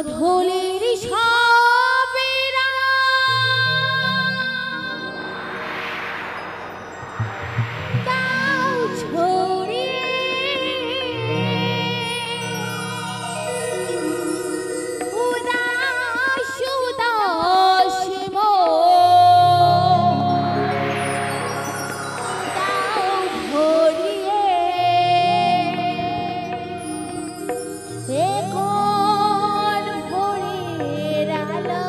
গোধূলির সবেরা দাও ছড়িয়ে উদাস উদাস দাও ভরিয়ে কোন ভোরের আলো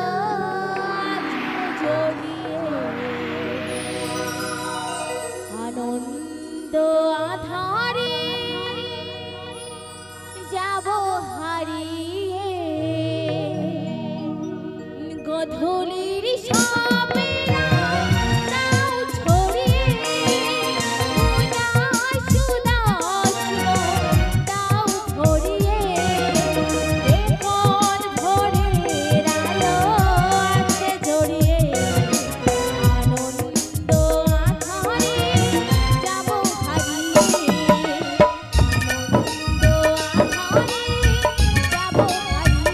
জ্বলিয়ে আনন্দ আধারে যাব হারিয়ে গোধূলির সবেরা দাও ছড়িয়ে উদাস উদাস দাও ভরিয়ে কোন ভোরের আলো আছে জড়িয়ে আনন্দ আধারে যাব হারিয়ে আনন্দ আধারে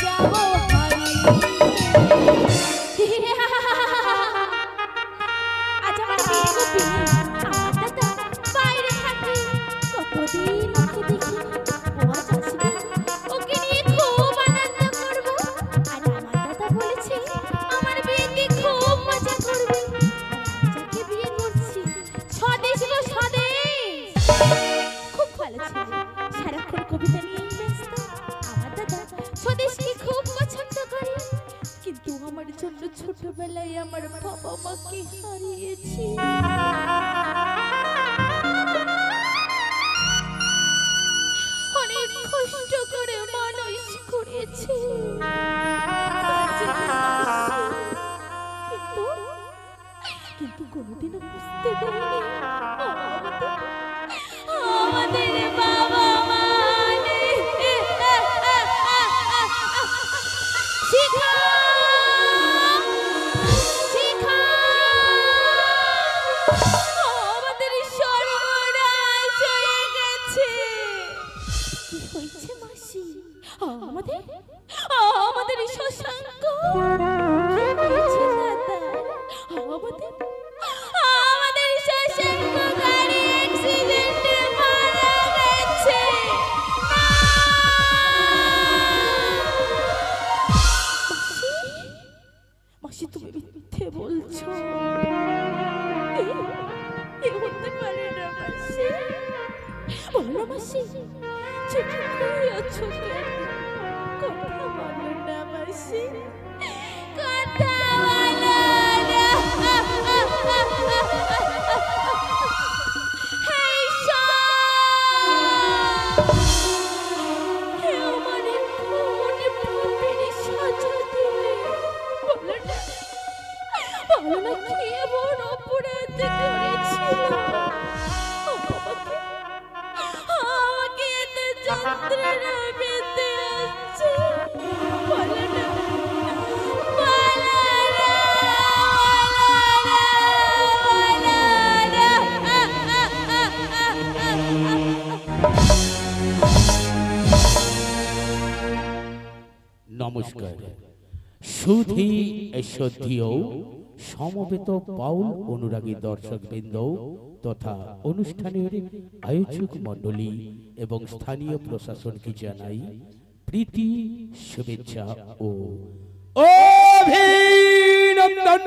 যাব আজ আমার বিয়ে হবে আমার দাদা বাইরে থাকে কতদিন ওকে দেখি ও আজ আসবে ওকে নিয়ে খুব আনন্দ করবো আর আমার দাদা বলেছে আমার বিয়েতে খুব মজা করবে যাকে বিয়ে করছি স্বদেশ গো স্বদেশ খুব ভালো ছিল সারাক্ষণ কবিতা নিয়েই ব্যস্ত আমার দাদা স্বদেশকে খুব পছন্দ করে কিন্তু আমার জন্য ছোটবেলায় আমার বাবা মাকে হারিয়েছি অনেক কষ্ট করে মানুষ করেছে কিন্তু কোনোদিনও বুঝতে পারিনি আমাদের বাবা মা শিখা শিখা আমাদের সর্বনাশ হয়ে গেছে কি হয়েছে মাসি আমাদের আমাদের শশাঙ্ক কি হয়েছে দাদা আমাদের আমাদের শশাঙ্ক গাড়ি অ্যাক্সিডেন্টে মারা গেছে মাসি তুমি মিথ্যে বলছো এ হতে পারে না মাসি বলো না মাসি চুপ করে আছো কেন কথা বলো না মাসি কথা বলো না হেই হে আমার কোন পাপের সাজা দিলে বলো না কি এমন অপরাধ করেছিল আমাকে এত যন্ত্রণা পেতে হচ্ছে বলো না নমস্কার সুধী শ্রদ্ধেয় সমবেত বাউল অনুরাগী দর্শকবৃন্দ তথা অনুষ্ঠানের আয়োজক মণ্ডলী এবং স্থানীয় প্রশাসনকে জানাই প্রীতি শুভেচ্ছা ও অভিনন্দন।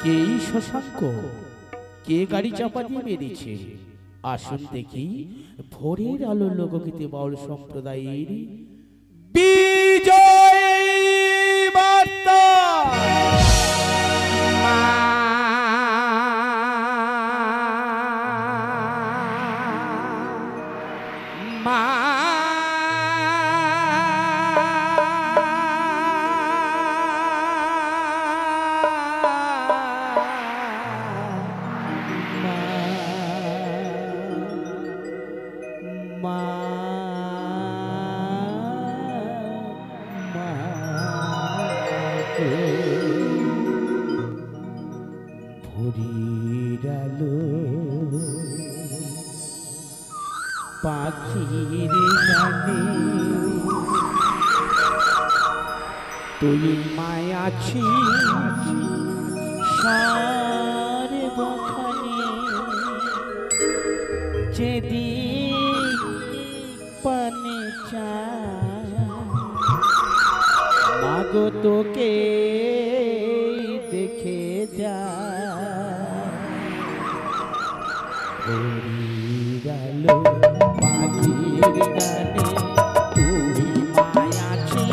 কে শশাঙ্ক কে গাড়ি চাপা দিয়ে মেরেছে আসুন দেখি ভোরের আলো লোকগীতি বাউল সম্প্রদায়ের বিজয় বার্তা। ভোরের আলো পাখির গানে তুই মায়াছি সর্বখানে যেদিক পানে চায় মাগো তোকে দেখে যা গেলো পাখির গানে তুই মায়াছি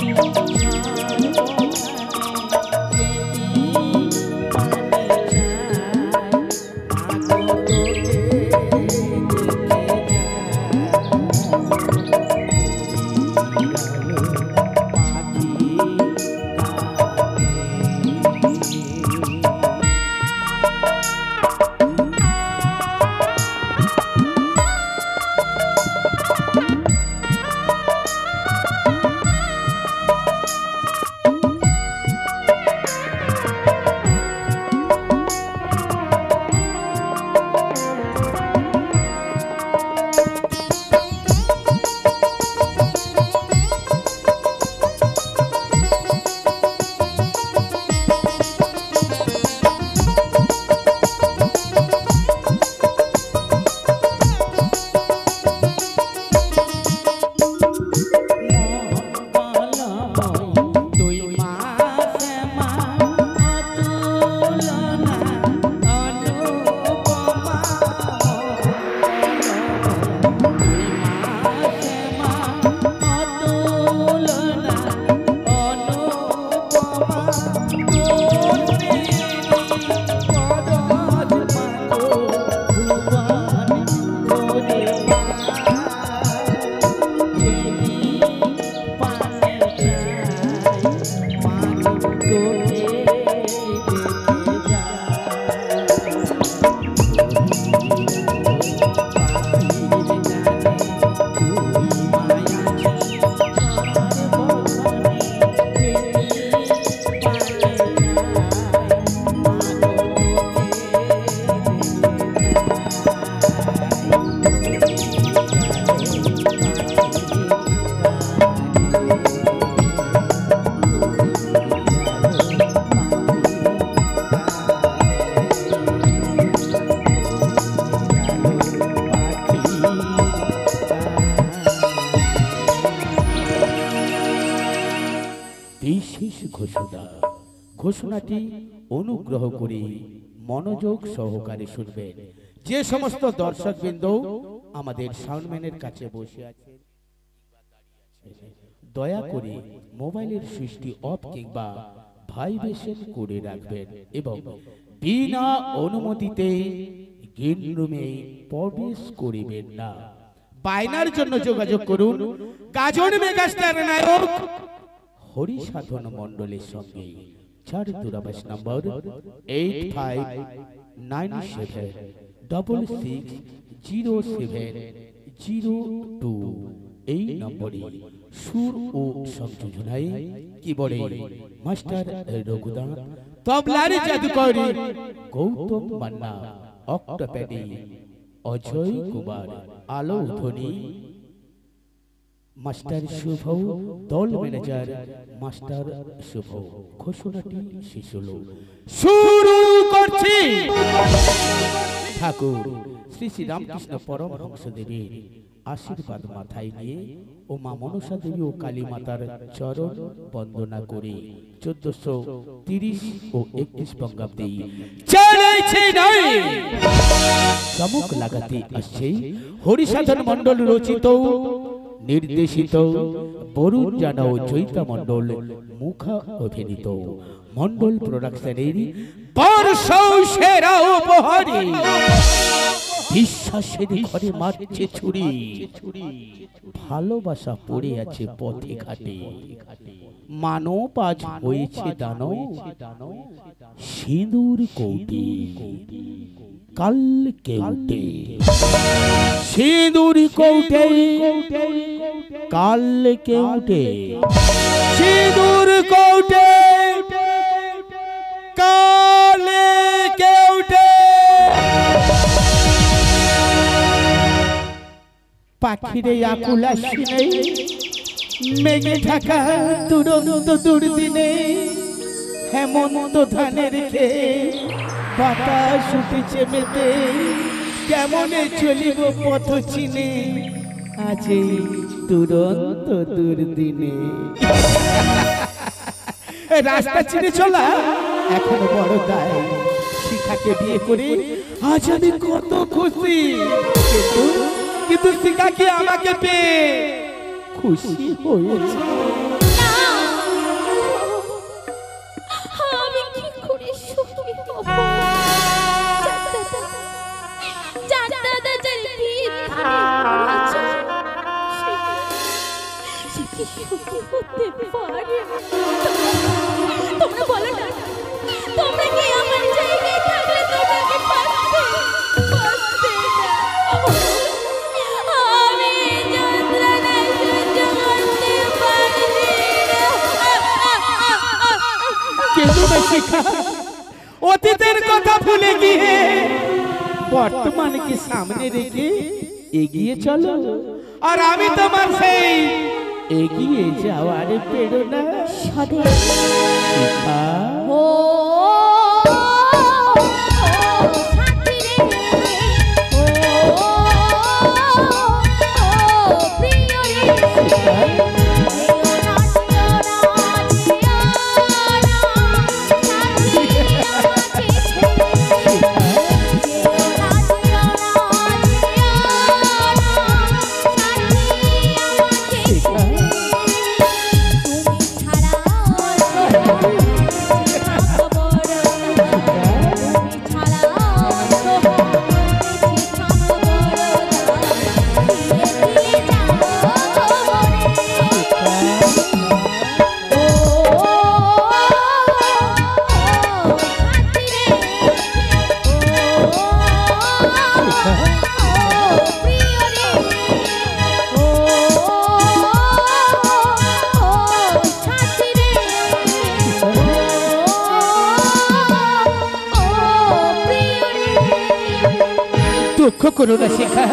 বিশেষ ঘোষণা। ঘোষণাটি অনুগ্রহ করে মনোযোগ সহকারে শুনবেন। যে সমস্ত দর্শকবৃন্দ আমাদের সাউন্ডম্যানের কাছে বসে আছেন দয়া করে মোবাইলের সুইচটি অফ কিংবা ভাইব্রেশন করে রাখবেন এবং বিনা অনুমতিতে গেম রুমে প্রবেশ করিবেন না। বায়নার জন্য যোগাযোগ করুন গাজন মেগাস্টার নায়ক হরিসাধন মণ্ডলের সঙ্গে। চার দূরাভাষ নম্বর 8597660702। এই নম্বরে সুর ও সংযোজনায় কি বলে মাস্টার রঘুদান, তবলারি জাদুকর গৌতম মান্না, অক্টোপ্যাডি অজয় কুমার, আলো ধ্বনি মাস্টার শুভ, দল ম্যানেজার মাস্টার শুভ। ঘোষণাটি শেষ হলো, শুরু করছি। ঠাকুর শ্রী শ্রী রামকৃষ্ণ পরমহংস দেবের আশীর্বাদ মাথায় নিয়ে ও মা মনসা দেবী ও কালী মাতার চরণ বন্দনা করে 1430 ও 31 বঙ্গাব্দে চমক লাগাতে আসছে হরিসাধন মণ্ডল রচিত নির্দেশিত বরুণ জানা ও চৈতা মণ্ডল মুখা অভিনীত মণ্ডল প্রোডাকশনের সেরা উপহারে বিশ্বাসের ঘরে মারছে ছুরি, ভালোবাসা পড়ে আছে পথে ঘাটে, মানব আজ হয়েছে দানব, সিঁদুর কৌটি কাল কেউটে, সিঁদুর কৌটে কাল কেউটে, সিঁদুর কৌটে কাল কেউটে। পাখিরে আকুল আসি নেই, মেঘে ঢাকা দুরন্ত দুর্দিনে, হেমন্ত ধানের খেয়ে বাতাস উঠেছে মেতে, কেমনে চলিব পথ চিনে আজ এই দুরন্ত দুর্দিনে। রাস্তা চিনে চলা এখনো বড় দায়, শিখাকে বিয়ে করে আজ আমি কত খুশি, কিন্তু শিখা কি আমাকে পেয়ে খুশি হয়েছে? আমি কি করে সুখী হব? যার দাদা যার ভিত সে কি সুখী হতে পারে? তোমরা বলো না, তোমরা কি আমার জায়গায় থাকলে তোমরা কি পারতে? পারতে না। আমি যন্ত্রণা সহ্য করতে পারি না। কেন না শিখা, অতীতের কথা ভুলে গিয়ে বর্তমানকে সামনে রেখে এগিয়ে চলো, আর আমি তোমার সেই এগিয়ে যাওয়ার প্রেরণা স্বদেশ। শিখা। ও দুঃখ করো না শিখা,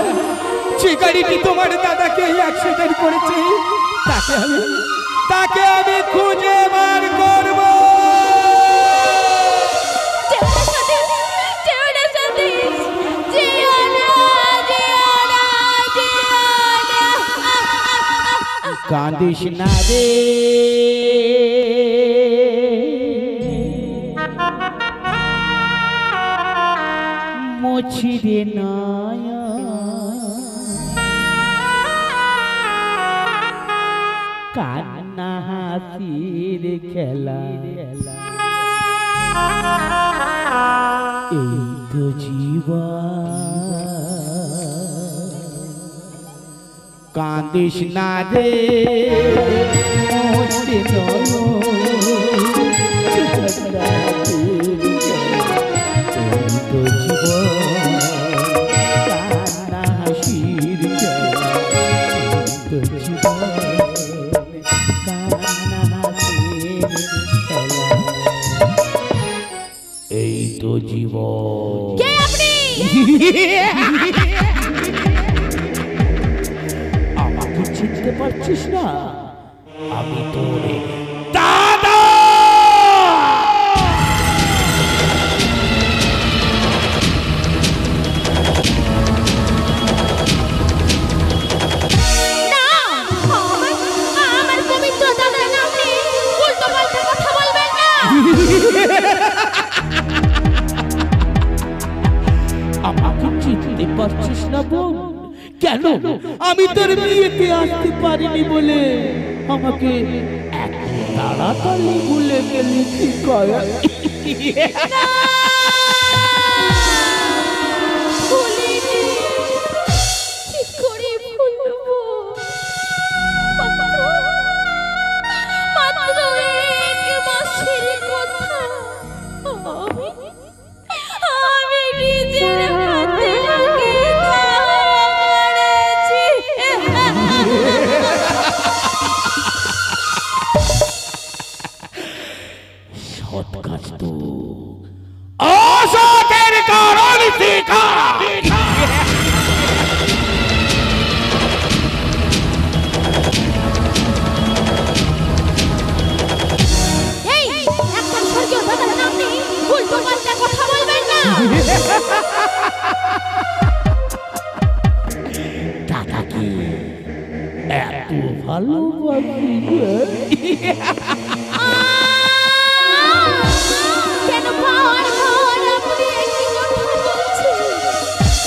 যে গাড়িটি তোমার দাদাকে অ্যাক্সিডেন্ট করেছে তাকে আমি খুঁজে বার করব। কাঁদিস না রে মুছিরে নয়া, কান্না হাসির খেলা, এই তো জীবন। কাঁদিস না রে মুছিরে নয়া, এই তো জীবন। কে আপনি? আমাকে চিনতে পারছিস না? আমি তোর দাদা। আমার পবিত্র দাদার নাম নিয়ে উল্টো পাল্টা কথা বলবেন না। আমাকে চিনতে পারছিস না বোন? কেন? আমি তোর বিয়েতে আসতে পারিনি বলে আমাকে এত তাড়াতাড়ি ভুলে গেলি কি করে? কি করে ভুলবো? মাত্র এক মাসের কথা। আমি নিজের হাতে ওকে করেছি। সৎ কাজ তো অসতের কারণ শিখা। দাদাকে এত ভালোবাসি কেন বারবার আপনি একই কথা বলছেন?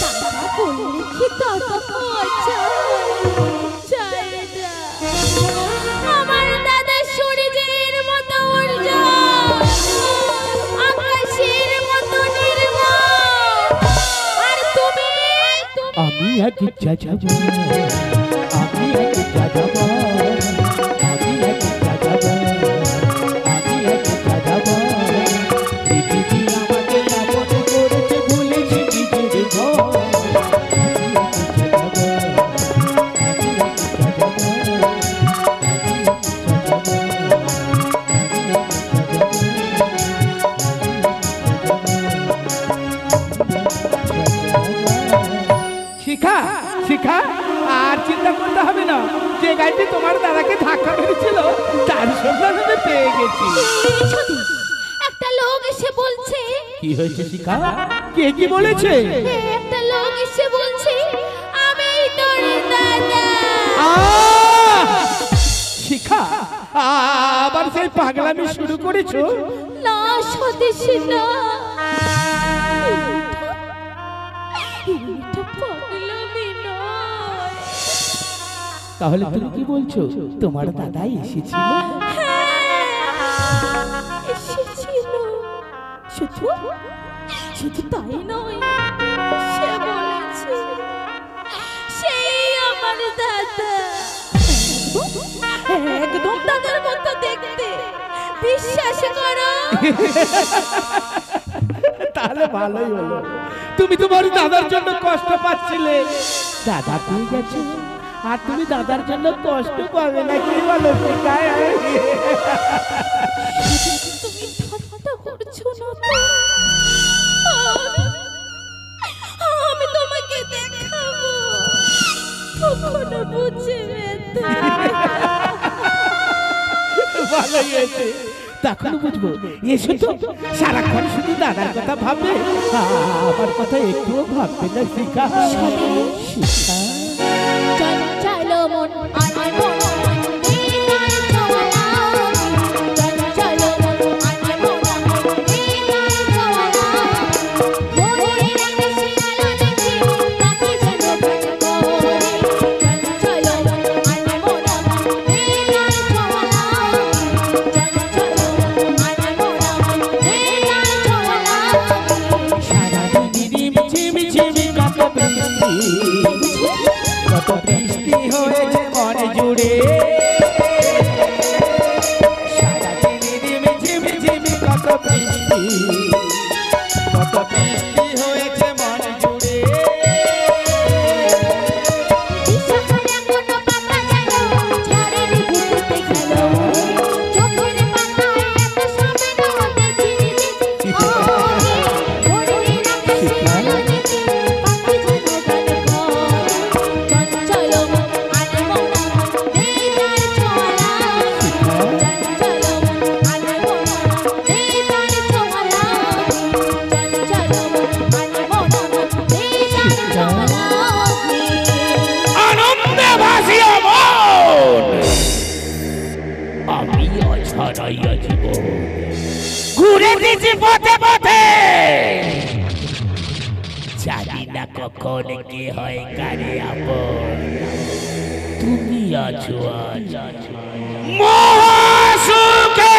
দাদা বললে কি দাদা পাওয়া যায় না? আমার দাদা সূর্যের মতো উজ্জ্বল, আকাশের মতো নির্মল, আর তুমি আমি এক যাযাবর আমি এক যাযাবর আমি এক যাযাবর আমি এক যাযাবর পৃথিবী আমাকে আপন করেছে ভুলেছি নিজের ঘর শিখা শিখা আর চিন্তা করতে হবে না, যে গাড়িটি তোমার দাদাকে ধাক্কা মেরেছিল তার সন্ধান আমি পেয়ে গেছি। একটা লোক এসে বলছে। কি হয়েছে শিখা? কে কি বলেছে? একটা লোক এসে বলছে আমি তোর দাদা। শিখা আবার সেই পাগলামি শুরু করেছো? না সতীশী না, এটা পাগলামি নয়। তাহলে তুমি কি বলছো তোমার দাদাই এসেছিল? এসেছিল। শুধু শুধু তাই নয়, সে বলেছে সেই আমার দাদা, একদম দাদার মতো দেখতে, বিশ্বাস করো। তাহলে ভালোই হলো, তুমি তোমার দাদার জন্য কষ্ট পাচ্ছিলে, দাদা পেয়ে গেছে আর তুমি দাদার জন্য কষ্ট পাবে না, কি বলো? তুমি ঠাট্টা করছো না তো? আমি তোমাকে দেখাবো, কখনো বুঝবে না। ভালোই হয়েছে, তখন বুঝবো। এসো তো, সারাক্ষণ শুধু দাদার কথা ভাববে, আমার কথা একটুও ভাববে না শিখা। শিখা চলো মন আমার মন দিনার চলা, চলো মন আমার মন দিনার চলা, মনে রেখে শিয়ালো দেখি পাখি যেন গান করে, চলো মন আমার মন দিনার চলা, চলো মন আমার মন দিনার চলা। সারাদিন ঝিমি ঝিমি কত বৃষ্টি, কত বৃষ্টি হয়েছে মন জুড়ে, সারাদিন ঝিমি ঝিমি কত বৃষ্টি, কত বৃষ্টি হয়েছে মন জুড়ে। দিশাহারা কোনো পাতা যেন ঝড়ের বুকেতে গেল, চোখের পাতায় এত স্বপ্ন দেখিনি যে, মনে রাখে শিয়ালো দেখি পাখি যেন গান করে, চলো মন আমার মন দিনার চলা, চলো মন আমার মন দিনার চলা, চলো মন আমার মন দিনার চলা। আনন্দে ভাসিয়া মন, আমি অছড়াইয়া জীবন ঘুরে দিছি পথে পথে, জানি না কখন কে হয় কারে আপন, তুমি আছো আজ মহাসুখে।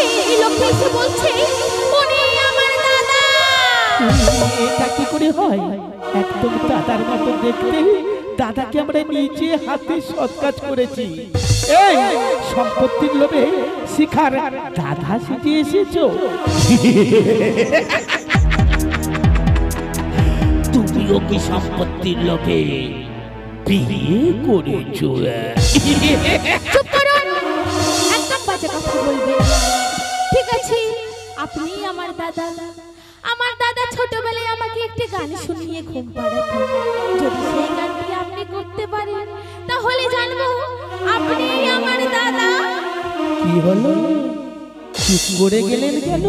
এই লোকটা এসে বলছে উনি আমার দাদা। এটা কি করে হয়? একদম দাদার মতো দেখতে, দাদাকে আমরা নিজে হাতে সৎ কাজ করেছি। এই সম্পত্তির লোভে শিখার দাদা সেজে এসেছো? তুমিও কি সম্পত্তির লোভে বিয়ে করেছো? চুপ করুন, একদম বাজে কথা বলবেন না। ঠিক আছে, আপনি আমার দাদা। আমার দাদা ছোটবেলায় আমাকে একটি গান শুনিয়ে ঘুম পাড়াতেন। যদি সেই গানটি আপনি করতে পারেন কি হলো চুপ করে গেলেন কেন?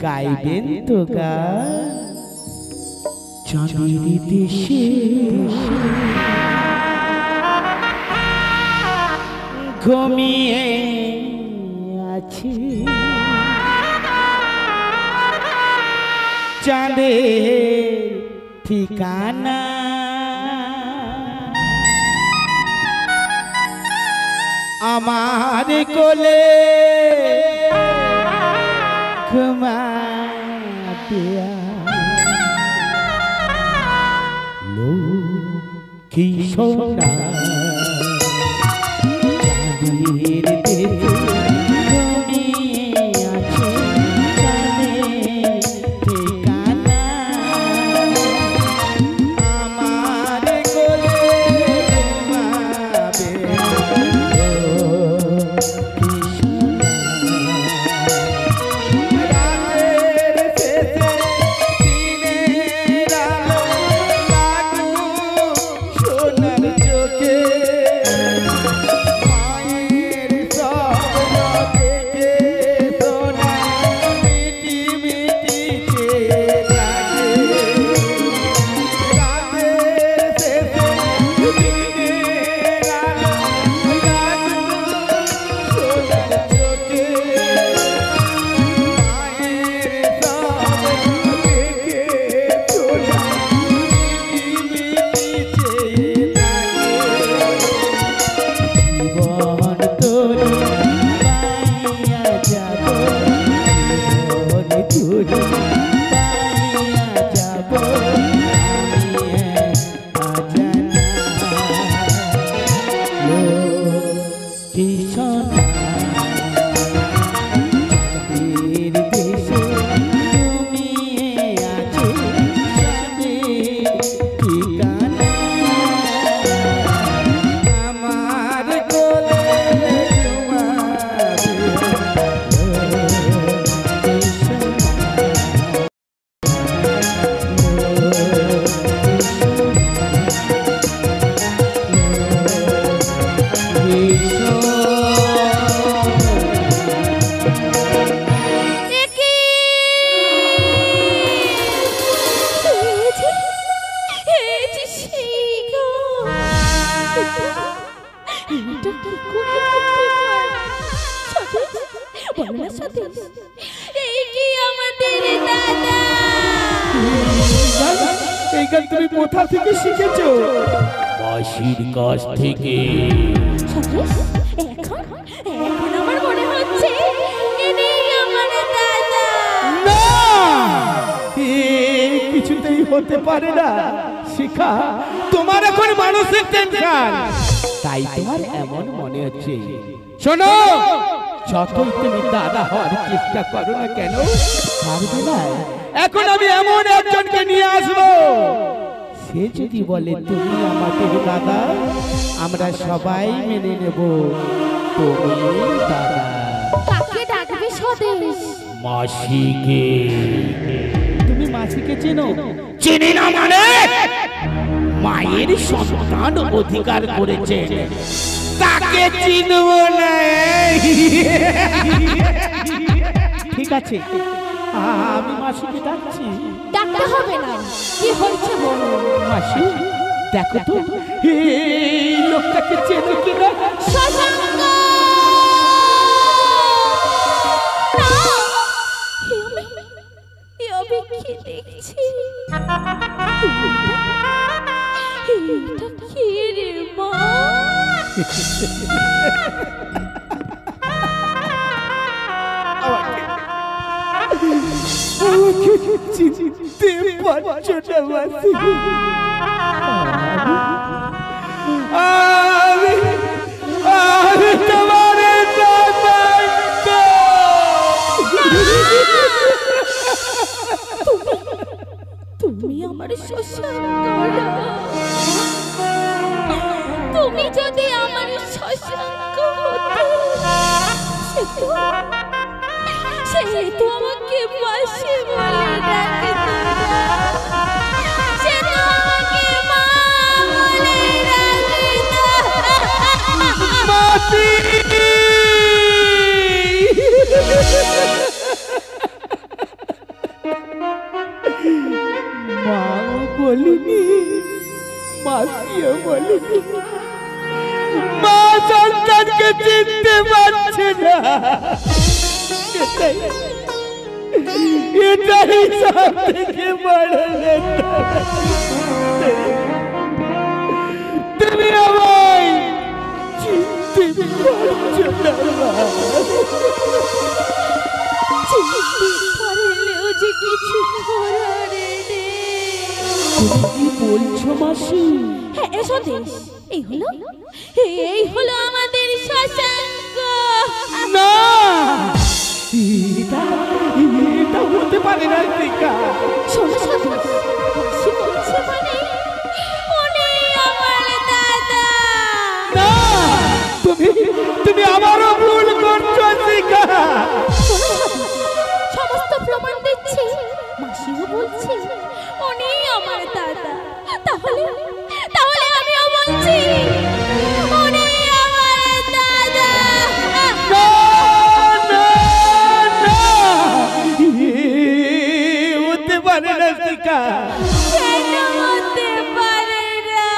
গাইবেন তো গান। চাঁদের দেশে ঘুমিয়ে আছে চাঁদের ঠিকানা, আমার কোলে ঘুমাতে লক্ষ্মী সোনা চাঁদের দেশে ঘুমিয়ে আছে চাঁদের ঠিকানা, আমার কোলে ঘুমাবে তুমি কোথা থেকে শিখেছো? মাসির কাছ থেকে। এখন আমার মনে হচ্ছে ইনি আমার দাদা। না, কিছুতেই হতে পারে না শিখা, তোমার এখন মানসিক টেনশন, তাই তোমার এমন মনে হচ্ছে। শোনো, যতই তুমি দাদা হওয়ার চেষ্টা করো না কেন পারবে না। এখন আমি এমন একজনকে নিয়ে আসবো, সে যদি বলে তুমি আমাদের দাদা, আমরা সবাই মেনে নেব তুমি দাদা। কাকে ডাকবে স্বদেশ? মাসিকে। তুমি মাসিকে চেনো? চিনি না মানে? মায়ের সন্তান অধিকার করেছে, তাকে চিনব না? ঠিক আছে, আমি মাসিকে ডাকছি। ডাকতে হবে না, কি হয়েছে বলো। মাসি দেখো তো এই লোকটাকে চেনো কিনা। শশাঙ্ক, আমি কি দেখছি? এটা কি রে মা? চিনতে পারছো না মাসি? আমি তোমার তুমি আমার শশাঙ্ক। তুমি যদি আমার শশাঙ্ক হতে, সে তো আমাকে মাসি বলে ডাকতো না, সে তো আমাকে মা বলে ডাকতো। মাসি মা সন্তানকে চিনতে পারছে না। এটাই সব থেকে বড় ব্যথা। তুমি আমায় চিনতে পারছো না। পারলেও যে কিছু করার নেই। তুমি কি বলছো মাসি? হ্যাঁ সতীশ, এই হলো আমাদের শশাঙ্ক। না, এটা হতে পারে না শিখা। শোনো সতীশ, মাসি বলছে মানে উনি আমার দাদা। না, তুমি আবারও ভুল করছো শিখা। শোনো সতীশ, সমস্ত প্রমাণ দিচ্ছি, মাসিও বলছে উনি আমার দাদা। তাহলে আমিও বলছি উনি আমার দাদা। হতে পারে না শিখা। কেন হতে পারে না?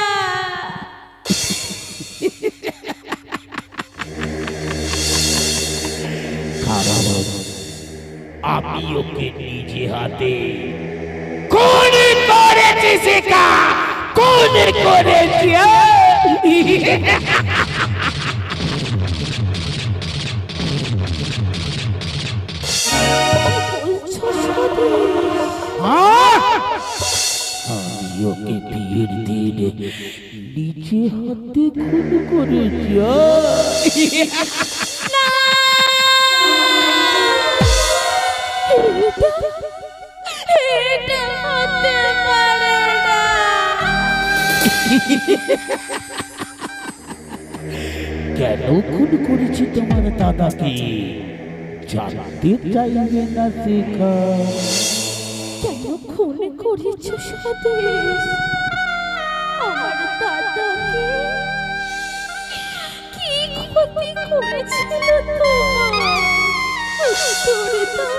আমি ওকে নিজে হাতে খুন করেছি শিখা, খুন করেছি। বলছো সতীশ? আমি ওকে বিয়ের দিন নিজে হাতে খুন করেছি। এটা হতে পারে না। কেন খুন করেছি তোমার দাদাকে জানতে চাইবে না শিখা? কেন খুন করেছো সতীশ আমার দাদাকে? কি ক্ষতি করেছিল তোমার? উত্তরে দাও,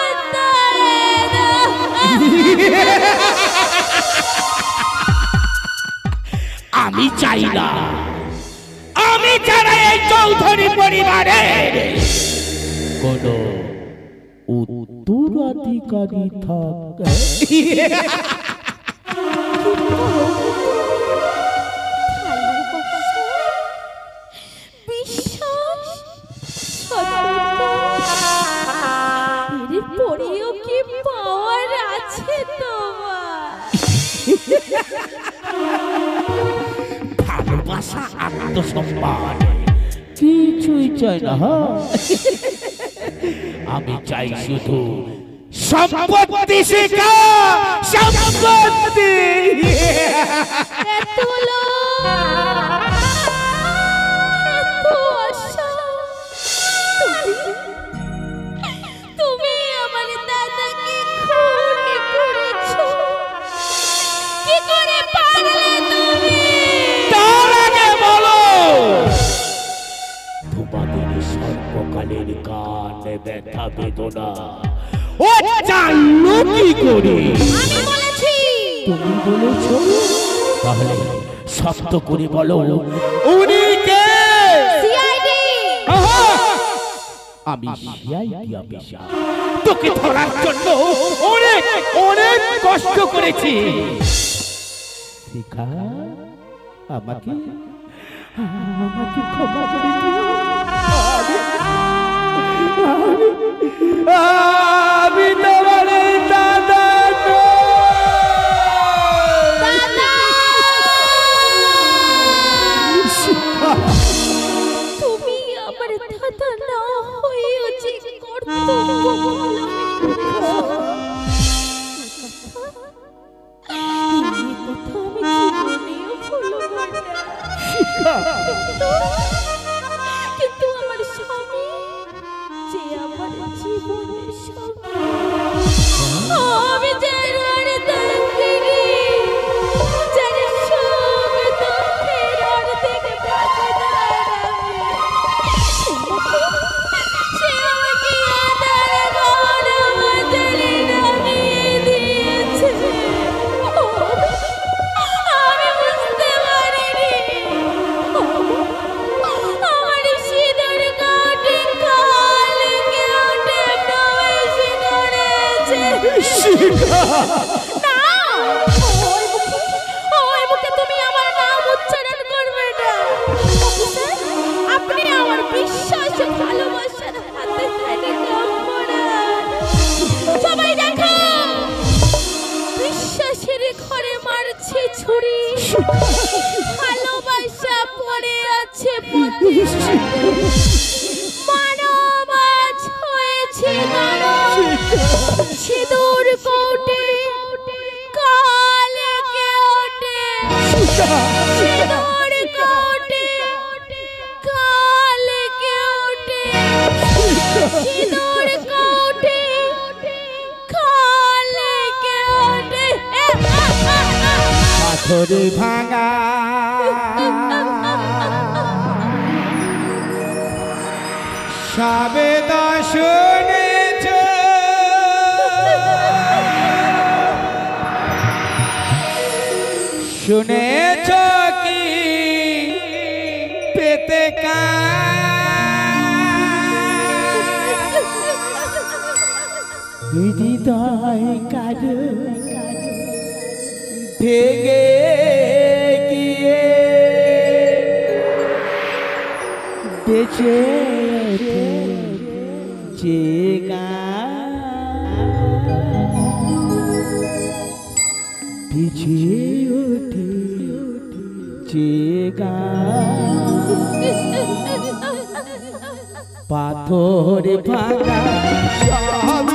উত্তরে দাও। আমি চাই না, আমি ছাড়া এই চৌধুরী পরিবারের কোনো উত্তরাধিকারী থাক। ভালোবাসা, বিশ্বাস, সততা, এর পরেও কি পাওয়ার আছে তোমার? ভালোবাসা, আত্মসম্মান কিছুই চাই না। আমি চাই শুধু সম্পত্তি শিখা, সম্পত্তি। এত লোভ, এত আশা, তুমি আমার দাদাকে খুন করেছো। কি করে পারলে তুমি? তার আগে বলো, তোমাদের সর্বকালের গান ব্যথা বেদনা ও জানলো কি করে? আমি বলেছি। তুমি বলেছো, তাহলে সত্য করে বলো উনি কে? সিআইডি। আমি সিআইডি অফিসার, তোকে ধরার জন্য অনেক অনেক কষ্ট করেছি শিখা। আমাকে আমাকে ক্ষমা করে দিও। আমি তোমার দাদা তুমি আমার দাদা না হয়েও যে কর্তব্য পালন করেছো, এই কথা আমি জীবনেও ভুলবো না। কিন্তু আমার স্বামী যে আমার জীবনের সঙ্গে, আমি যার অর্ধেক থেকে, যার সুখ দুঃখের অর্ধেক ভাগীদার সে আমাকে আধার ঘর বদলে নামিয়ে দিয়েছে। আমি বুঝতে ভালোবাসা পড়ে আছে পথে, মানব আজ হয়েছে দানব। সিঁদুর কোটে কালে কে ওঠে, সিঁদুর কোটে কালে কে ওঠে, সিঁদুর কোটে কালে কে ওঠে। পাথর ভাঙা সাবেদা শুনেছ, শুনেছ কি পেতে হৃদয় কারো ভেঙে গিয়ে বেঁচে যে পিছিয়ে ওঠে যে পাথর ভাঙা সব